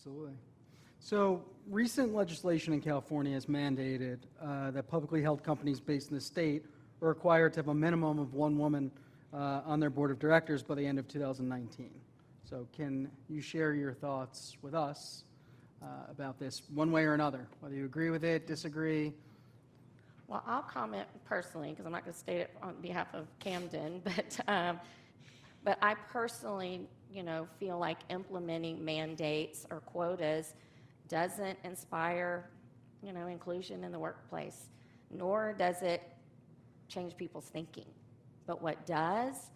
Absolutely. So recent legislation in California has mandated that publicly held companies based in the state are required to have a minimum of one woman on their board of directors by the end of 2019. So can you share your thoughts with us about this one way or another, whether you agree with it, disagree? Well, I'll comment personally because I'm not going to state it on behalf of Camden, but I personally, feel like implementing mandates or quotas doesn't inspire, inclusion in the workplace, nor does it change people's thinking. But what does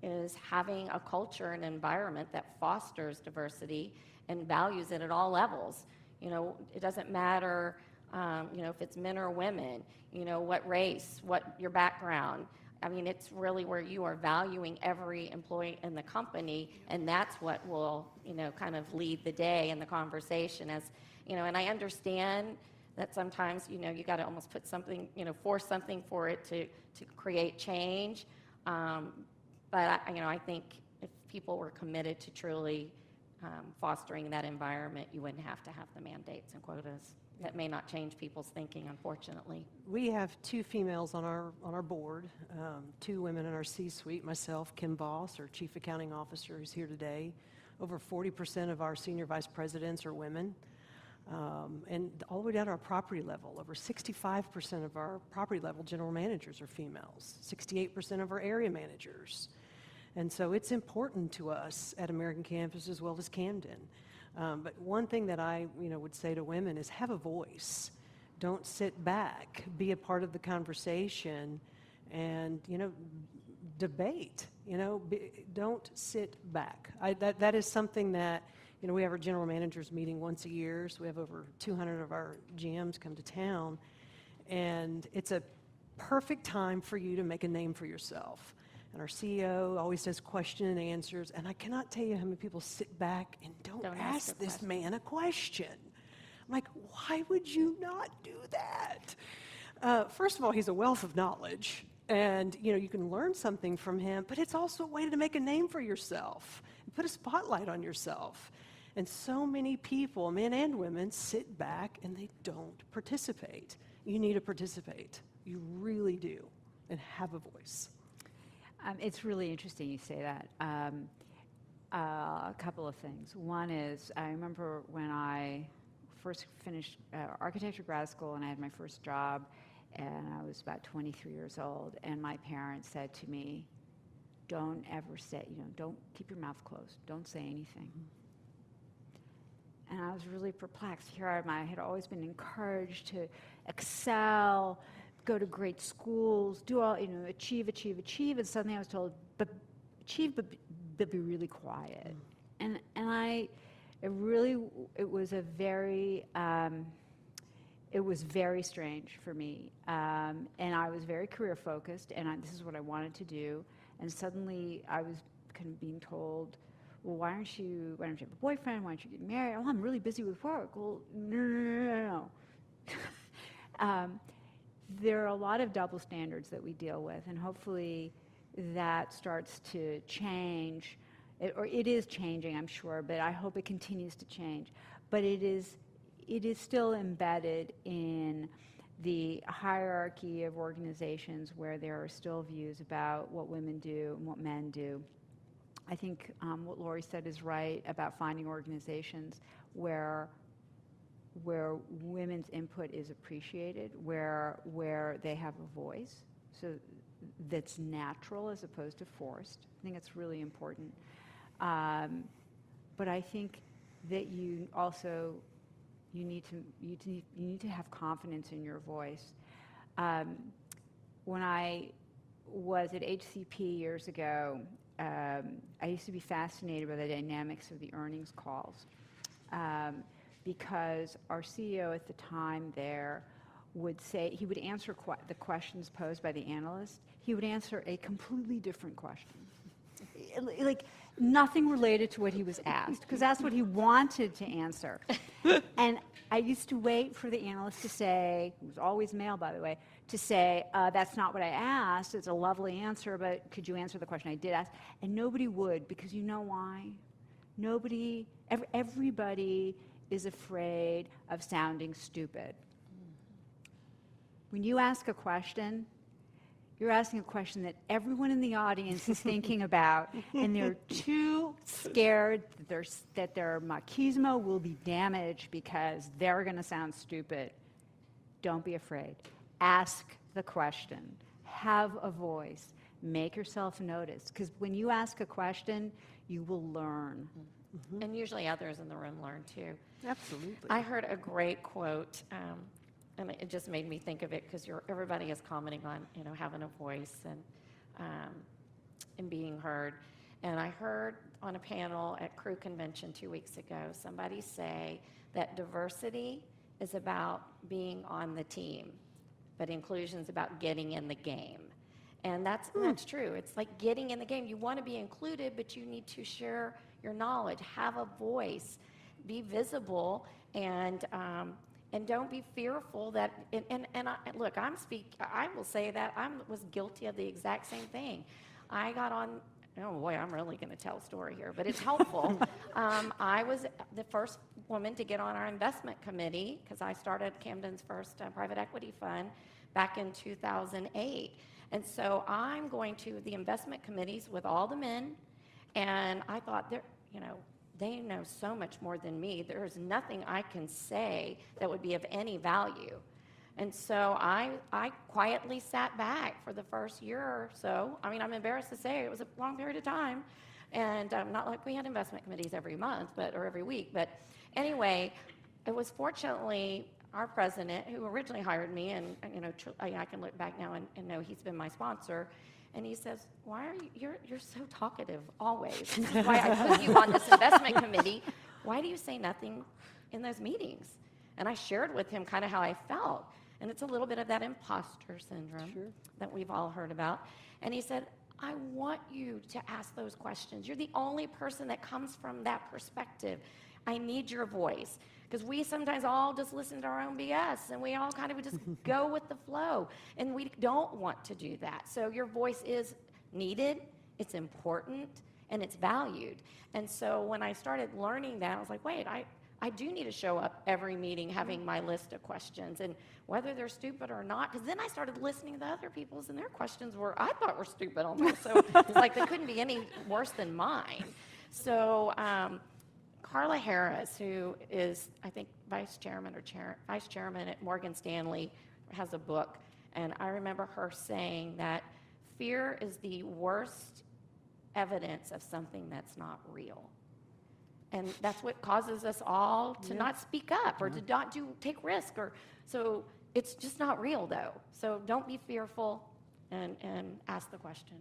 is having a culture and environment that fosters diversity and values it at all levels. It doesn't matter, if it's men or women, what race, what your background. I mean, it's really where you are valuing every employee in the company, and that's what will, kind of lead the day in the conversation. As and I understand that sometimes, you got to almost put something, force something for it to create change. But I think if people were committed to truly fostering that environment, you wouldn't have to have the mandates and quotas. That may not change people's thinking, unfortunately. We have 2 females on our board, 2 women in our C-suite. Myself, Kim Voss, our Chief Accounting Officer, who's here today. Over 40% of our senior vice presidents are women. And all the way down to our property level, over 65% of our property level general managers are females, 68% of our area managers. And so it's important to us at American Campus as well as Camden. But one thing that I would say to women is have a voice. Don't sit back. Be a part of the conversation and, debate. Don't sit back. That is something that, we have our general managers meeting once a year, so we have over 200 of our GMs come to town, and it's a perfect time for you to make a name for yourself. And our CEO always does question and answers, and I cannot tell you how many people sit back and don't ask this man a question. I'm like, why would you not do that? First of all, he's a wealth of knowledge, and you can learn something from him, but it's also a way to make a name for yourself and put a spotlight on yourself. And so many people, men and women, sit back and they don't participate. You need to participate. You really do, and have a voice. It's really interesting you say that. A couple of things. One is, I remember when I first finished architecture grad school and I had my first job, and I was about 23 years old, and my parents said to me, don't ever say, don't keep your mouth closed. Don't say anything. And I was really perplexed. Here I had always been encouraged to excel, go to great schools, do all, achieve, and suddenly I was told, but achieve, but be really quiet. And it was very strange for me. And I was very career focused, and this is what I wanted to do. And suddenly I was kind of being told, well, why don't you have a boyfriend? Why don't you get married? Oh, I'm really busy with work. Well, no. There are a lot of double standards that we deal with, and hopefully that starts to change. It is changing, I'm sure, but I hope it continues to change. But it is still embedded in the hierarchy of organizations where there are still views about what women do and what men do. I think what Lori said is right about finding organizations where women's input is appreciated, where they have a voice, so that's natural as opposed to forced. I think it's really important. But I think that you need to have confidence in your voice. When I was at HCP years ago, I used to be fascinated by the dynamics of the earnings calls. Because our CEO at the time there would say, he would answer the questions posed by the analyst. He would answer a completely different question. Like nothing related to what he was asked, because that's what he wanted to answer. And I used to wait for the analyst to say, who was always male, by the way, to say, that's not what I asked. It's a lovely answer, but could you answer the question I did ask? And nobody would, because you know why? Everybody is afraid of sounding stupid. When you ask a question, you're asking a question that everyone in the audience is thinking about, and they're too scared that their machismo will be damaged because they're going to sound stupid. Don't be afraid. Ask the question. Have a voice. Make yourself noticed. Because when you ask a question, you will learn. And usually others in the room learn too. Absolutely. I heard a great quote, and it just made me think of it because everybody is commenting on, having a voice and being heard. And I heard on a panel at Crew Convention 2 weeks ago, somebody say that diversity is about being on the team, but inclusion is about getting in the game. And that's true. It's like getting in the game. You want to be included, but you need to share your knowledge, have a voice, be visible, and don't be fearful that. Look, I will say that I was guilty of the exact same thing. I got on. Oh boy, I'm really going to tell a story here, but it's helpful. I was the first woman to get on our investment committee because I started Camden's first private equity fund back in 2008. And so I'm going to the investment committees with all the men, and I thought, they know so much more than me. There's nothing I can say that would be of any value. And so I quietly sat back for the first year or so. I mean, I'm embarrassed to say it was a long period of time, and not like we had investment committees every month or every week. But anyway, it was fortunately our president who originally hired me, and I can look back now and know he's been my sponsor. And he says, "Why are you're so talkative always? This is why I put you on this investment committee. Why do you say nothing in those meetings?" And I shared with him kind of how I felt. And it's a little bit of that imposter syndrome that we've all heard about. And he said, "I want you to ask those questions. You're the only person that comes from that perspective. I need your voice." Because we sometimes all just listen to our own BS, and we all kind of just go with the flow. And we don't want to do that. So your voice is needed, it's important, and it's valued. And so when I started learning that, I was like, wait, I do need to show up every meeting having my list of questions, and whether they're stupid or not, because then I started listening to other people's, and their questions I thought were stupid almost. So it's like they couldn't be any worse than mine. So Carla Harris, who is, I think, vice chairman at Morgan Stanley, has a book, and I remember her saying that fear is the worst evidence of something that's not real. And that's what causes us all to not speak up or to not take risk. So it's just not real, though. So don't be fearful and ask the question.